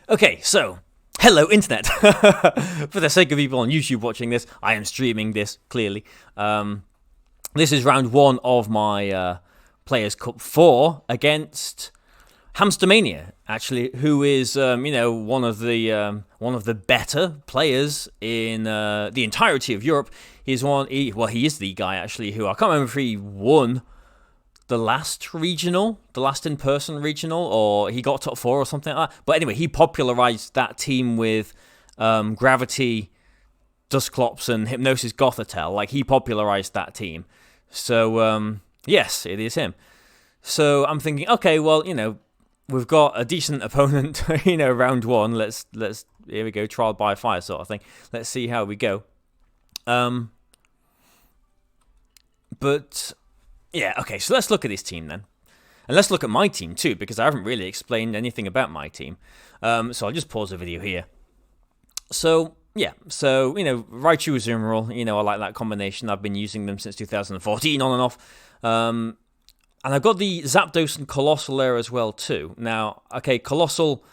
Okay, so, hello internet. For the sake of people on YouTube watching this, I am streaming this, clearly. This is round one of my Players' Cup 4 against Hamstermania, actually, who is, one of the better players in the entirety of Europe. He is the guy, actually, who, I can't remember if he won the last in-person regional, or he got top 4 or something like that. But anyway, he popularized that team with Gravity, Dusclops, and Hypnosis Gothitelle. Like, he popularized that team. So, yes, it is him. So I'm thinking, okay, well, we've got a decent opponent, round one. Let's here we go, trial by fire sort of thing. Let's see how we go. But yeah, okay, so let's look at this team then. And let's look at my team too, because I haven't really explained anything about my team. So I'll just pause the video here. So, yeah, Raichu Azumarill, I like that combination. I've been using them since 2014 on and off. And I've got the Zapdos and Colossal there as well too. Now, okay, Colossal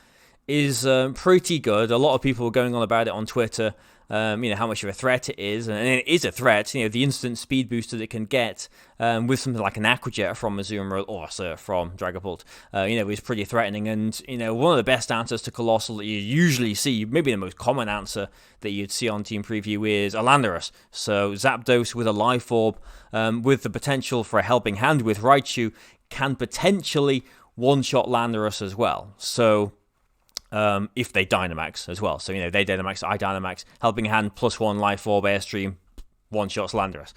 is pretty good. A lot of people are going on about it on Twitter. How much of a threat it is, and it is a threat. The instant speed boost that it can get with something like an Aqua Jet from Azumarill or from Dragapult, is pretty threatening. And one of the best answers to Colossal that you usually see, maybe the most common answer that you'd see on Team Preview, is a Landorus. So Zapdos with a Life Orb, with the potential for a helping hand with Raichu, can potentially one-shot Landorus as well. So if they Dynamax as well. So, they Dynamax, I Dynamax, Helping Hand, +1, Life Orb, Airstream, one-shots Landorus.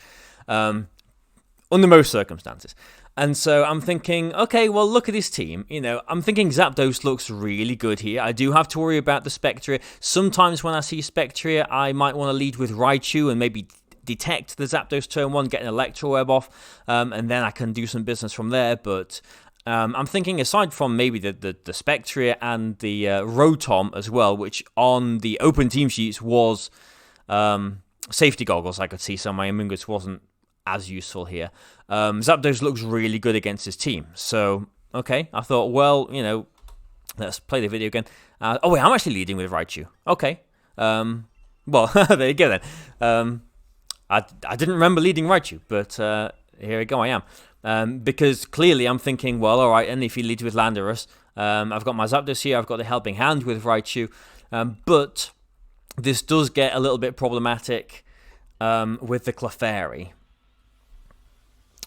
Under most circumstances. And so I'm thinking, okay, well, look at this team. I'm thinking Zapdos looks really good here. I do have to worry about the Spectria. Sometimes when I see Spectria, I might want to lead with Raichu and maybe detect the Zapdos turn 1, get an Electro Web off, and then I can do some business from there. But I'm thinking, aside from maybe the Spectria and the Rotom as well, which on the open team sheets was safety goggles, I could see, so my Amoonguss wasn't as useful here. Zapdos looks really good against his team. So, okay, I thought, well, let's play the video again. Wait, I'm actually leading with Raichu. Okay. Well, there you go then. I didn't remember leading Raichu, but here we go, I am. Because clearly I'm thinking, well, all right, and if he leads with Landorus, I've got my Zapdos here, I've got the Helping Hand with Raichu, but this does get a little bit problematic with the Clefairy.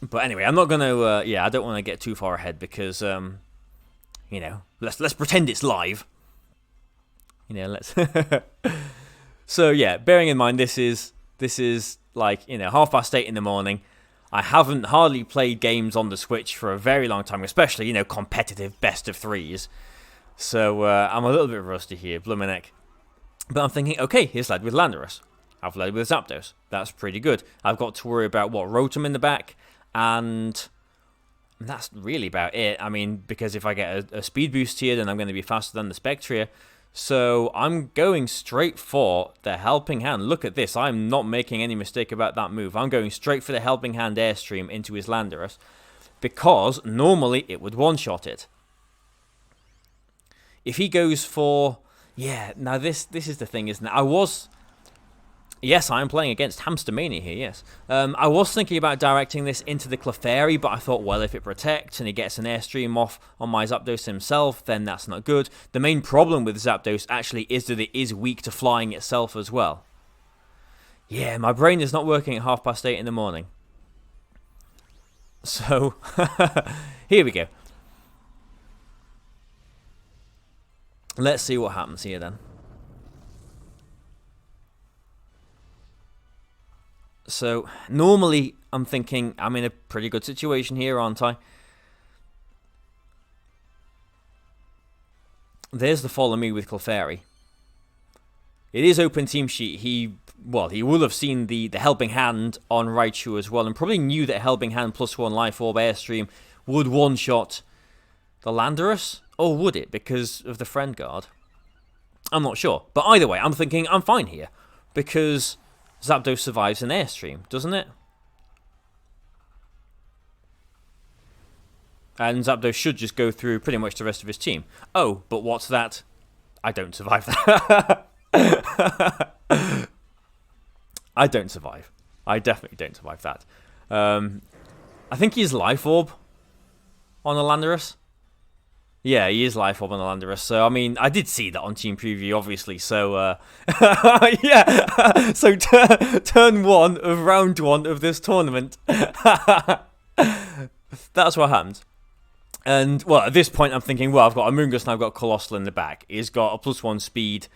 But anyway, I'm not going to, I don't want to get too far ahead because, let's pretend it's live. Let's... So yeah, bearing in mind this is like, 8:30 in the morning. I haven't hardly played games on the Switch for a very long time, especially, competitive best of threes. So I'm a little bit rusty here, bloomin' But I'm thinking, okay, here's led with Landorus. I've led with Zapdos. That's pretty good. I've got to worry about, Rotom in the back, and that's really about it. I mean, because if I get a speed boost here, then I'm going to be faster than the Spectria. So I'm going straight for the Helping Hand. Look at this. I'm not making any mistake about that move. I'm going straight for the Helping Hand Airstream into his Landorus, because normally it would one-shot it. If he goes for... Yeah, now this is the thing, isn't it? Yes, I am playing against Hamstermania here, yes. I was thinking about directing this into the Clefairy, but I thought, well, if it protects and he gets an Airstream off on my Zapdos himself, then that's not good. The main problem with Zapdos actually is that it is weak to flying itself as well. Yeah, my brain is not working at 8:30 in the morning. So, here we go. Let's see what happens here then. So, normally, I'm thinking, I'm in a pretty good situation here, aren't I? There's the Follow Me with Clefairy. It is open team sheet. He will have seen the Helping Hand on Raichu as well, and probably knew that Helping Hand +1 Life Orb Airstream would one-shot the Landorus. Or would it, because of the Friend Guard? I'm not sure. But either way, I'm thinking I'm fine here, because Zapdos survives an Airstream, doesn't it? And Zapdos should just go through pretty much the rest of his team. Oh, but what's that I don't survive that. I don't survive. I definitely don't survive that. I think he's Life Orb on the Landorus. Yeah, he is Life Orb on the Landorus. So, I mean, I did see that on Team Preview, obviously. So, yeah. So, turn 1 of round 1 of this tournament. That's what happened. And, well, at this point, I'm thinking, well, I've got Amoonguss and I've got Colossal in the back. He's got a +1 speed,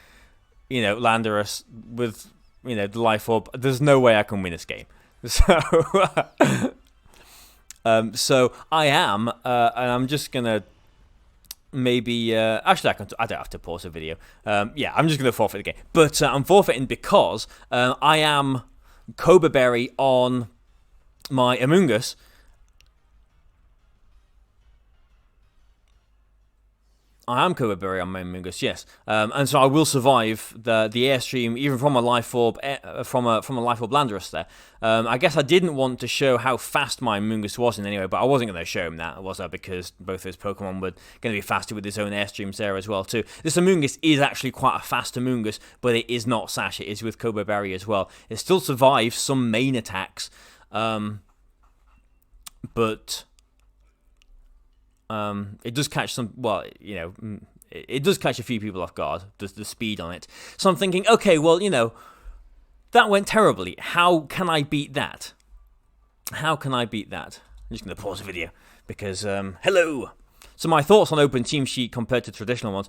Landorus with, the Life Orb. There's no way I can win this game. So, so I am, and I'm just going to maybe, actually, I don't have to pause the video. Yeah, I'm just going to forfeit the game. But I'm forfeiting because I am Cobra Berry on my Amoonguss. I am Cobra Berry on my Amoonguss, yes, and so I will survive the Airstream even from a Life Orb from a Life Orb Landorus there. I guess I didn't want to show how fast my Amoonguss was in any way, but I wasn't going to show him that, was I? Because both those Pokemon were going to be faster with his own Airstreams there as well too. This Amoonguss is actually quite a fast Amoonguss, but it is not Sash. It is with Cobra Berry as well. It still survives some main attacks, but. It does catch some, well, it does catch a few people off guard, the speed on it. So I'm thinking, okay, well, that went terribly. How can I beat that? How can I beat that? I'm just going to pause the video because, hello! So my thoughts on Open Team Sheet compared to traditional ones.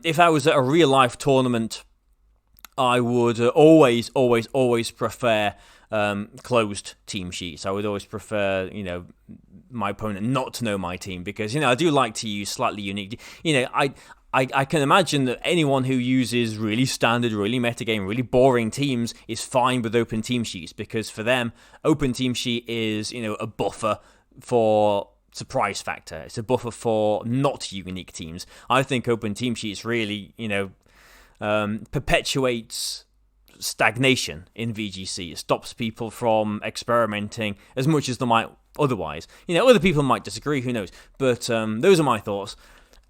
If I was at a real-life tournament, I would always prefer closed team sheets. I would always prefer, my opponent not to know my team because, I do like to use slightly unique. I can imagine that anyone who uses really standard, really metagame, really boring teams is fine with open team sheets because for them, open team sheet is, a buffer for surprise factor. It's a buffer for not unique teams. I think open team sheets really, perpetuates stagnation in VGC. It stops people from experimenting as much as they might otherwise. Other people might disagree, who knows? But those are my thoughts.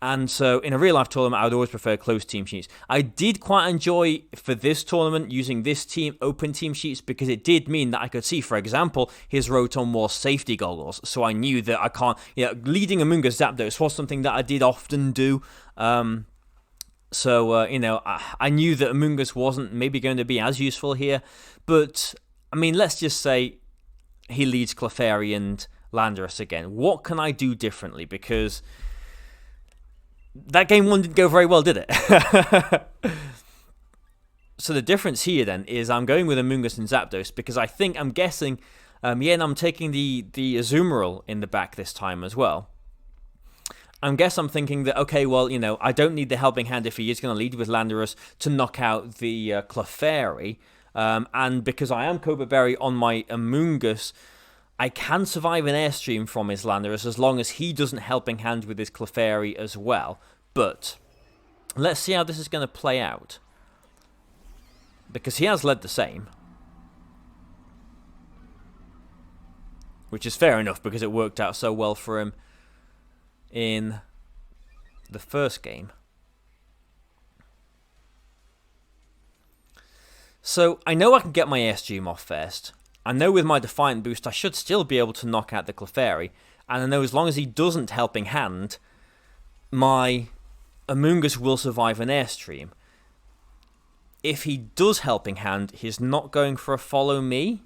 And so in a real-life tournament, I would always prefer closed team sheets. I did quite enjoy, for this tournament, using this team open team sheets because it did mean that I could see, for example, his Rotom War safety goggles. So I knew that I can't... leading Amoonguss Zapdos was something that I did often do. So, I knew that Amoonguss wasn't maybe going to be as useful here. But, I mean, let's just say he leads Clefairy and Landorus again. What can I do differently? Because that game one didn't go very well, did it? So the difference here, then, is I'm going with Amoonguss and Zapdos because I'm guessing, and I'm taking the Azumarill in the back this time as well. I'm thinking that, okay, well, I don't need the Helping Hand if he is going to lead with Landorus to knock out the Clefairy. And because I am Cobra Berry on my Amoonguss, I can survive an Airstream from his Landorus as long as he doesn't Helping Hand with his Clefairy as well. But let's see how this is going to play out. Because he has led the same. Which is fair enough because it worked out so well for him in the first game. So I know I can get my Airstream off first. I know with my Defiant boost I should still be able to knock out the Clefairy. And I know as long as he doesn't Helping Hand, my Amoonguss will survive an Airstream. If he does Helping Hand, he's not going for a Follow Me.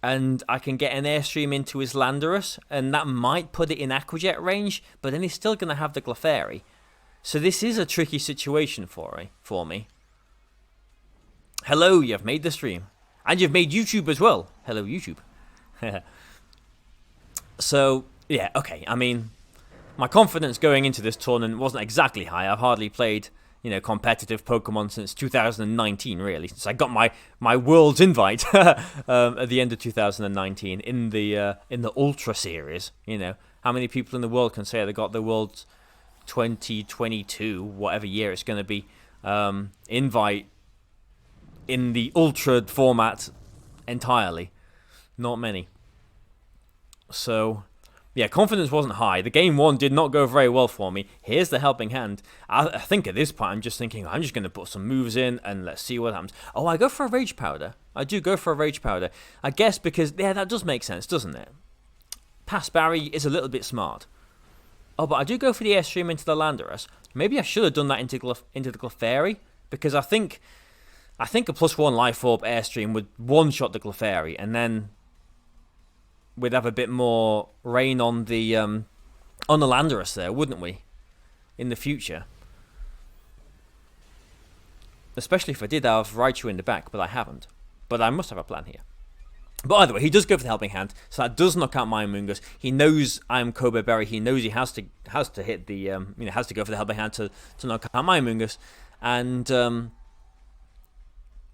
And I can get an Airstream into his Landorus, and that might put it in Aqua Jet range, but then he's still going to have the Clefairy. So this is a tricky situation for me. Hello, you've made the stream. And you've made YouTube as well. Hello, YouTube. So, yeah, okay. I mean, my confidence going into this tournament wasn't exactly high. I've hardly played, competitive Pokemon since 2019, really. Since I got my World's Invite at the end of 2019 in the Ultra Series. How many people in the world can say they got the World's 2022, whatever year it's going to be, invite in the Ultra format entirely? Not many. So, Yeah, confidence wasn't high. The game one did not go very well for me. Here's the helping hand. I think at this point I'm just thinking, I'm just going to put some moves in and let's see what happens. Oh, I go for a Rage Powder. I do go for a Rage Powder. I guess because, yeah, that does make sense, doesn't it? Pass Barry is a little bit smart. Oh, but I do go for the Airstream into the Landorus. Maybe I should have done that into the Clefairy, because I think a +1 Life Orb Airstream would one-shot the Clefairy, and then we'd have a bit more rain on the Landorus there, wouldn't we? In the future. Especially if I did have Raichu in the back, but I haven't. But I must have a plan here. But either way, he does go for the helping hand, so that does knock out my Amoonguss. He knows I'm Kobe Berry. He knows he has to hit the has to go for the helping hand to knock out my Amoonguss and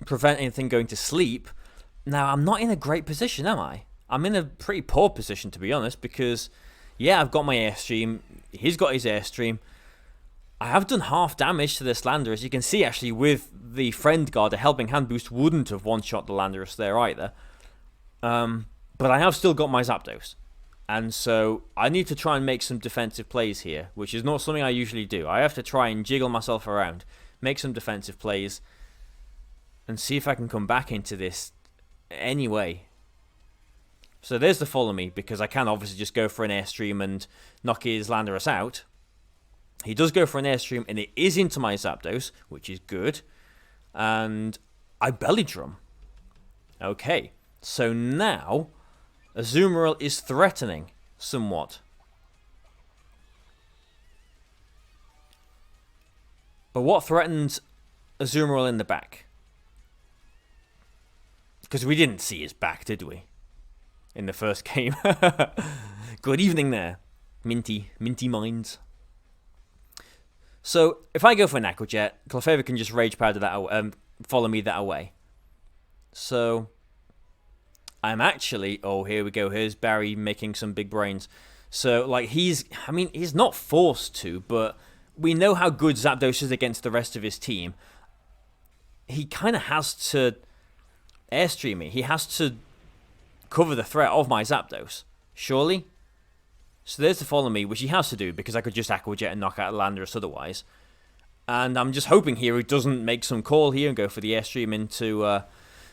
prevent anything going to sleep. Now I'm not in a great position, am I? I'm in a pretty poor position, to be honest, because yeah, I've got my Airstream. He's got his Airstream. I have done half damage to this Landorus. As you can see, actually, with the Friend Guard, a helping hand boost wouldn't have one-shot the Landorus there either. But I have still got my Zapdos. And so I need to try and make some defensive plays here, which is not something I usually do. I have to try and jiggle myself around, make some defensive plays, and see if I can come back into this anyway. So there's the Follow Me, because I can obviously just go for an Airstream and knock his Landorus out. He does go for an Airstream, and it is into my Zapdos, which is good. And I Belly Drum. Okay. So now, Azumarill is threatening somewhat. But what threatens Azumarill in the back? Because we didn't see his back, did we? In the first game. Good evening there, minty minds. So, if I go for an Aqua Jet, Clefairy can just Rage Powder that Follow Me that away. So I'm actually... Oh, here we go. Here's Barry making some big brains. So, like, he's not forced to, but we know how good Zapdos is against the rest of his team. He kind of has to Airstream me. He has to cover the threat of my Zapdos. Surely? So there's the Follow Me, which he has to do, because I could just Aqua Jet and knock out Landorus otherwise. And I'm just hoping here he doesn't make some call here and go for the Airstream into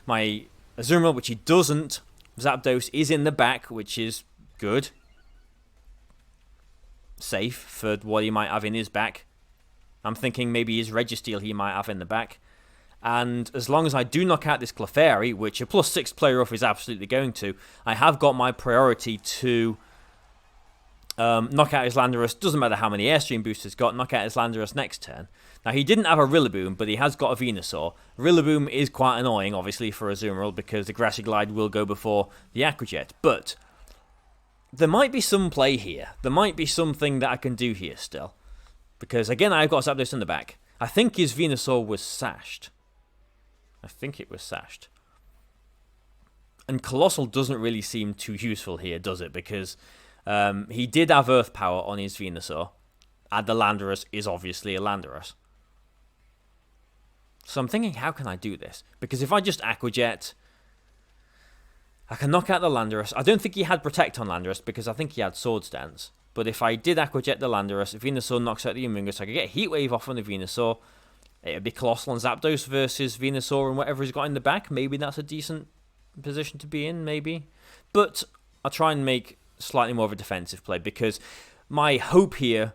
my Azumarill, which he doesn't. Zapdos is in the back, which is good. Safe for what he might have in his back. I'm thinking maybe his Registeel he might have in the back. And as long as I do knock out this Clefairy, which a +6 player off is absolutely going to, I have got my priority to knock out his Landorus. Doesn't matter how many Airstream boosts he's got, knock out his Landorus next turn. Now, he didn't have a Rillaboom, but he has got a Venusaur. Rillaboom is quite annoying, obviously, for Azumarill, because the Grassy Glide will go before the Aqua Jet. But there might be some play here. There might be something that I can do here still. Because, again, I've got Zapdos in the back. I think his Venusaur was sashed. I think it was sashed. And Colossal doesn't really seem too useful here, does it? Because he did have Earth Power on his Venusaur. And the Landorus is obviously a Landorus. So I'm thinking, how can I do this? Because if I just Aqua Jet, I can knock out the Landorus. I don't think he had Protect on Landorus, because I think he had Swords Dance. But if I did Aqua Jet the Landorus, if Venusaur knocks out the Amoonguss, I could get Heat Wave off on the Venusaur. It'd be Colossal and Zapdos versus Venusaur and whatever he's got in the back. Maybe that's a decent position to be in, maybe. But I'll try and make slightly more of a defensive play, because my hope here...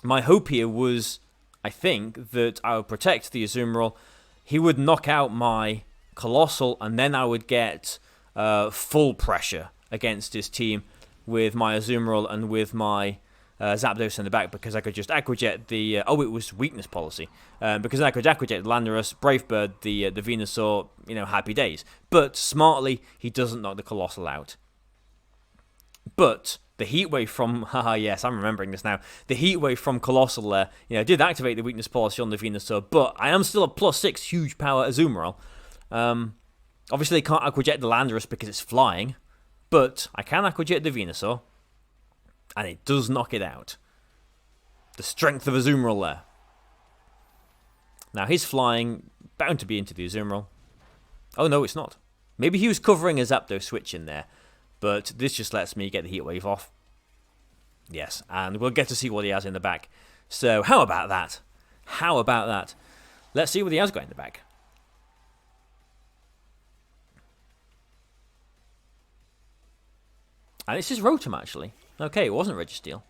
My hope here was, I think, that I would protect the Azumarill. He would knock out my Colossal, and then I would get full pressure against his team with my Azumarill and with my Zapdos in the back, because I could just Aqua Jet the... it was Weakness Policy. Because I could Aqua Jet the Landorus, Brave Bird, the Venusaur, happy days. But smartly, he doesn't knock the Colossal out. But the Heat Wave from... yes, I'm remembering this now. The Heat Wave from Colossal there, did activate the Weakness Policy on the Venusaur, but I am still a +6 huge power Azumarill. Obviously, I can't Aqua Jet the Landorus because it's flying, but I can Aqua Jet the Venusaur, and it does knock it out. The strength of Azumarill there. Now, his flying, bound to be into the Azumarill. Oh, no, it's not. Maybe he was covering a Zapdos switch in there. but this just lets me get the heat wave off. Yes, and we'll get to see what he has in the back. So how about that? How about that? Let's see what he has got in the back. And it's his Rotom, actually. Okay, it wasn't Registeel.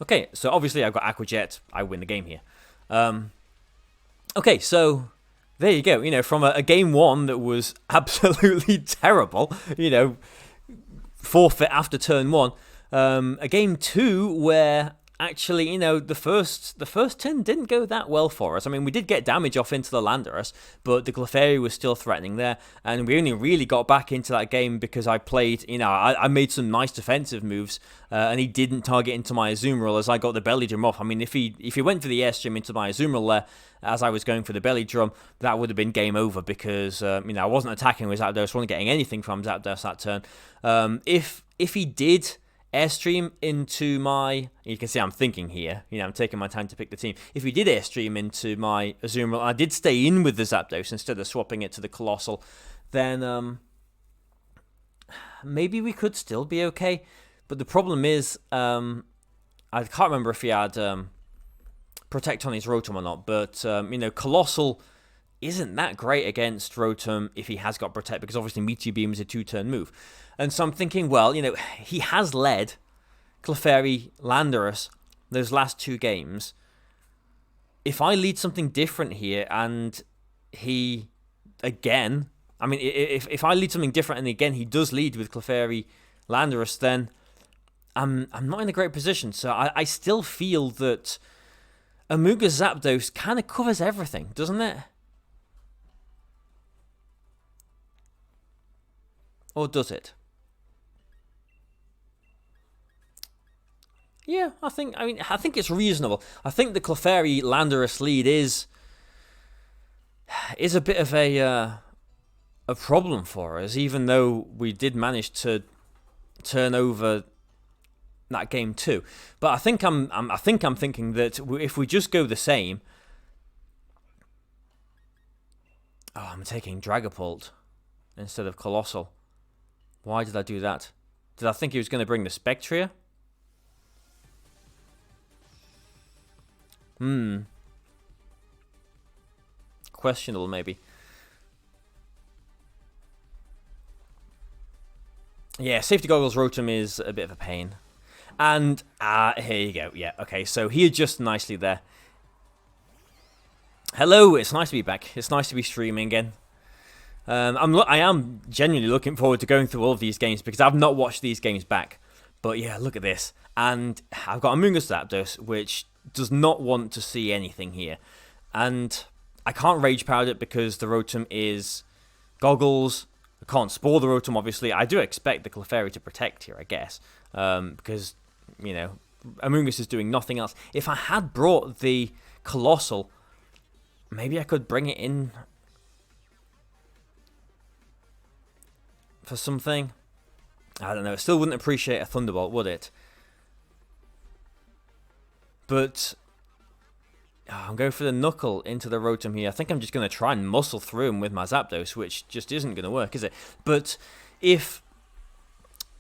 Okay, so obviously I've got Aquajet. I win the game here. Okay, so there you go. You know, from a game 1 that was absolutely terrible, you know, forfeit after turn 1, a game 2 where actually, you know, the first turn didn't go that well for us. I mean, we did get damage off into the Landorus, but the Clefairy was still threatening there, and we only really got back into that game because I played, you know, I made some nice defensive moves, and he didn't target into my Azumarill as I got the Belly Drum off. I mean, if he went for the Airstream into my Azumarill there, as I was going for the Belly Drum, that would have been game over because, you know, I wasn't attacking with Zapdos, wasn't getting anything from Zapdos that turn. If he did Airstream into my... You can see I'm thinking here. You know, I'm taking my time to pick the team. If we did Airstream into my Azumarill, I did stay in with the Zapdos instead of swapping it to the Colossal, then maybe we could still be okay. But the problem is, I can't remember if he had Protect on his Rotom or not, but, you know, Colossal isn't that great against Rotom if he has got Protect, because obviously Meteor Beam is a 2-turn move. And so I'm thinking, well, you know, he has led Clefairy, Landorus those last 2 games. If I lead something different here and he, again, I mean, if I lead something different and again he does lead with Clefairy, Landorus, then I'm not in a great position. So I still feel that Amuga Zapdos kind of covers everything, doesn't it? Or does it? Yeah, I think it's reasonable. I think the Clefairy Landorus lead is a bit of a problem for us, even though we did manage to turn over that game 2. But I think I'm thinking that if we just go the same. Oh, I'm taking Dragapult instead of Colossal. Why did I do that? Did I think he was going to bring the Spectria? Questionable, maybe. Yeah, Safety Goggles Rotom is a bit of a pain. And, here you go. Yeah, okay, so he adjusts nicely there. Hello, it's nice to be back. It's nice to be streaming again. I am genuinely looking forward to going through all of these games because I've not watched these games back. But yeah, look at this. And I've got a Amoonguss Zapdos, which does not want to see anything here. And I can't Rage Powder it because the Rotom is Goggles. I can't Spore the Rotom, obviously. I do expect the Clefairy to protect here, I guess. Because, you know, Amoonguss is doing nothing else. If I had brought the Colossal, maybe I could bring it in for something. I don't know. It still wouldn't appreciate a Thunderbolt, would it? But I'm going for the Knuckle into the Rotom here. I think I'm just going to try and muscle through him with my Zapdos, which just isn't going to work, is it? But if...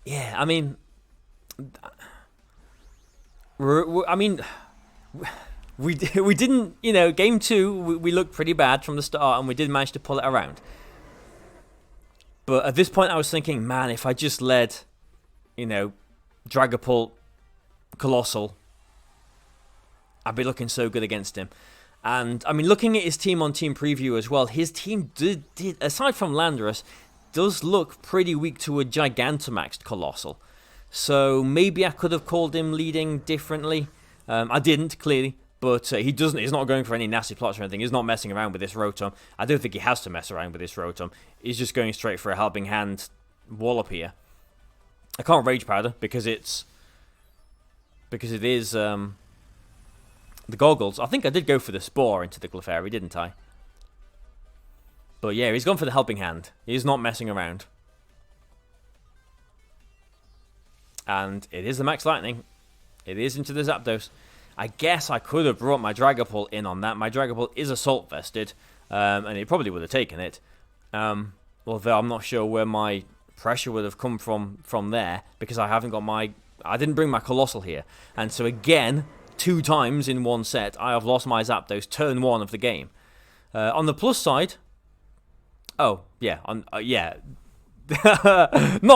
Yeah, I mean... We didn't... You know, game 2, we looked pretty bad from the start, and we did manage to pull it around. But at this point, I was thinking, man, if I just led, you know, Dragapult, Colossal, I'd be looking so good against him. And, I mean, looking at his team on Team Preview as well, his team did aside from Landorus, does look pretty weak to a Gigantamaxed Colossal. So maybe I could have called him leading differently. I didn't, clearly. But he's not going for any nasty plots or anything. He's not messing around with this Rotom. I don't think he has to mess around with this Rotom. He's just going straight for a Helping Hand Wallop here. I can't Rage Powder because it is the Goggles. I think I did go for the Spore into the Clefairy, didn't I? But yeah, he's gone for the Helping Hand. He's not messing around. And it is the Max Lightning. It is into the Zapdos. I guess I could have brought my Dragapult in on that. My Dragapult is Assault Vested, and it probably would have taken it. Although I'm not sure where my pressure would have come from there, because I didn't bring my Colossal here. And so again, 2 times in one set, I have lost my Zapdos turn 1 of the game. On the plus side, not on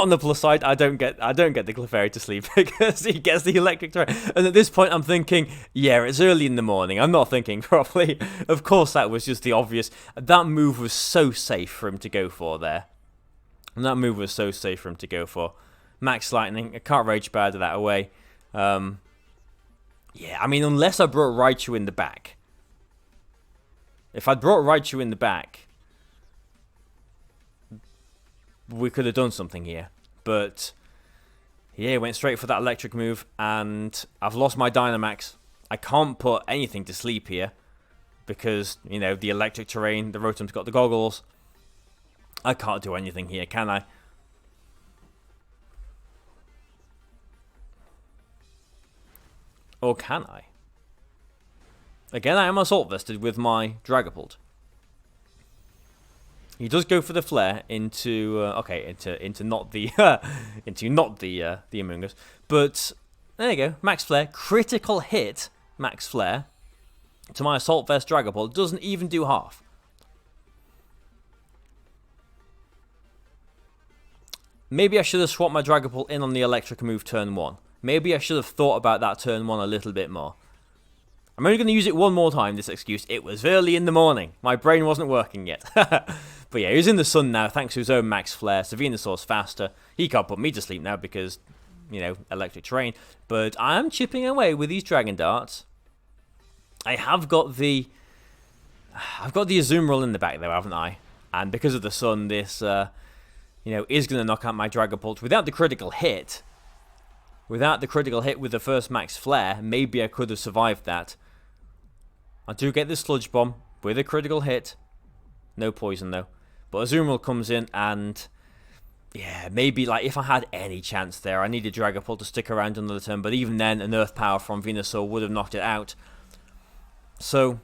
the plus side, I don't get the Clefairy to sleep because he gets the electric terrain. And at this point I'm thinking, yeah, it's early in the morning, I'm not thinking properly. Of course that was just the obvious. That move was so safe for him to go for there. Max Lightning, I can't Rage Powder that away. Yeah, I mean, unless I brought Raichu in the back. If I'd brought Raichu in the back, we could have done something here. But, yeah, went straight for that electric move, and I've lost my Dynamax. I can't put anything to sleep here, because, you know, the electric terrain, the Rotom's got the goggles. I can't do anything here, can I? Or can I? Again, I am Assault Vested with my Dragapult. He does go for the flare into into not the the Amoonguss, but there you go, Max Flare, critical hit, Max Flare to my Assault Vest Dragapult, doesn't even do half. Maybe I should have swapped my Dragapult in on the electric move turn 1. Maybe I should have thought about that turn 1 a little bit more. I'm only going to use it one more time, this excuse. It was early in the morning. My brain wasn't working yet. But yeah, he's in the sun now, thanks to his own Max Flare. So Venusaur's faster. He can't put me to sleep now because, you know, electric terrain. But I am chipping away with these Dragon Darts. I have got the... I've got the Azumarill in the back though, haven't I? And because of the sun, this, you know, is going to knock out my Dragapult. Without the critical hit... Without the critical hit with the first Max Flare, maybe I could have survived that. I do get the Sludge Bomb with a critical hit. No poison though. But Azumarill comes in and... Yeah, maybe like if I had any chance there, I needed Dragapult to stick around another turn. But even then, an Earth Power from Venusaur would have knocked it out. So...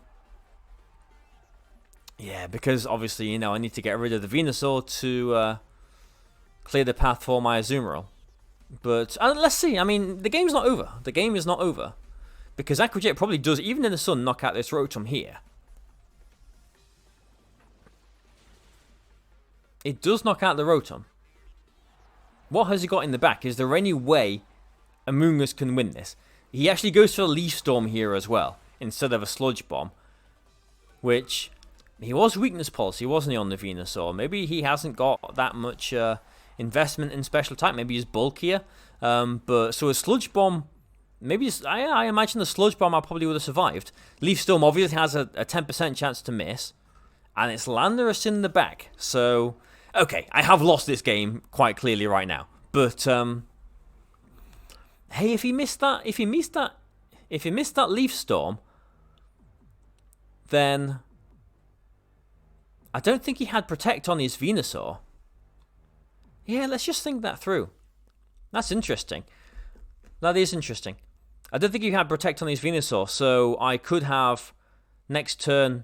Yeah, because obviously, you know, I need to get rid of the Venusaur to clear the path for my Azumarill. But let's see. I mean, the game's not over. The game is not over. Because Aqua Jet probably does, even in the sun, knock out this Rotom here. It does knock out the Rotom. What has he got in the back? Is there any way Amoonguss can win this? He actually goes for a Leaf Storm here as well, instead of a Sludge Bomb. Which, he was Weakness Policy, wasn't he, on the Venusaur? Maybe he hasn't got that much... investment in special type. Maybe he's bulkier. But so a Sludge Bomb, maybe I imagine the Sludge Bomb I probably would have survived. Leaf Storm obviously has a 10% chance to miss, and it's Landorus in the back. So okay, I have lost this game quite clearly right now. But hey, if he missed that Leaf Storm, then I don't think he had Protect on his Venusaur. Yeah, let's just think that through. That's interesting. That is interesting. I don't think he had Protect on his Venusaur, so I could have, next turn,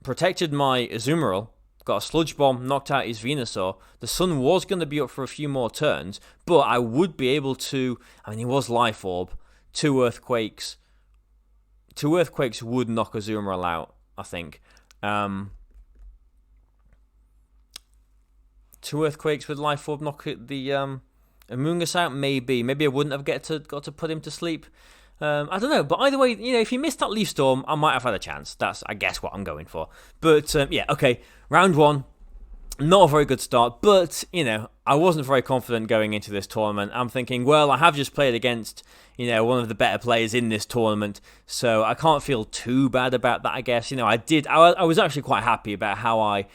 protected my Azumarill, got a Sludge Bomb, knocked out his Venusaur. The sun was going to be up for a few more turns, but I would be able to... I mean, he was Life Orb. 2 Earthquakes. 2 Earthquakes would knock Azumarill out, I think. 2 Earthquakes with Life Orb knock the Amoonguss out? Maybe. Maybe I wouldn't have got to put him to sleep. I don't know. But either way, you know, if he missed that Leaf Storm, I might have had a chance. That's, I guess, what I'm going for. But, yeah, okay. Round 1. Not a very good start. But, you know, I wasn't very confident going into this tournament. I'm thinking, well, I have just played against, you know, one of the better players in this tournament. So I can't feel too bad about that, I guess. You know, I was actually quite happy about how I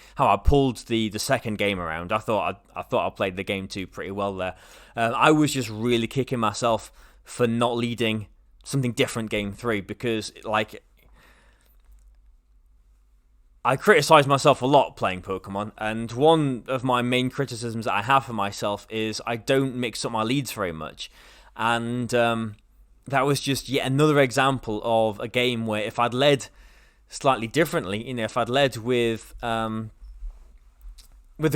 pulled the second game around. I thought I played the game 2 pretty well there. I was just really kicking myself for not leading something different game 3 because, like, I criticise myself a lot playing Pokemon, and one of my main criticisms that I have for myself is I don't mix up my leads very much. And that was just yet another example of a game where if I'd led slightly differently, you know, if I'd led with the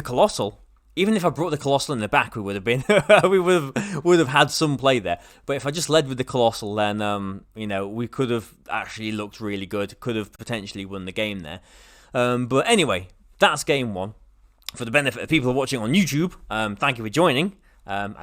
Colossal even if I brought the Colossal in the back, we would have been we would have had some play there. But if I just led with the Colossal, then we could have actually looked really good. Could have potentially won the game there. But anyway, that's game one. For the benefit of people watching on YouTube, thank you for joining, and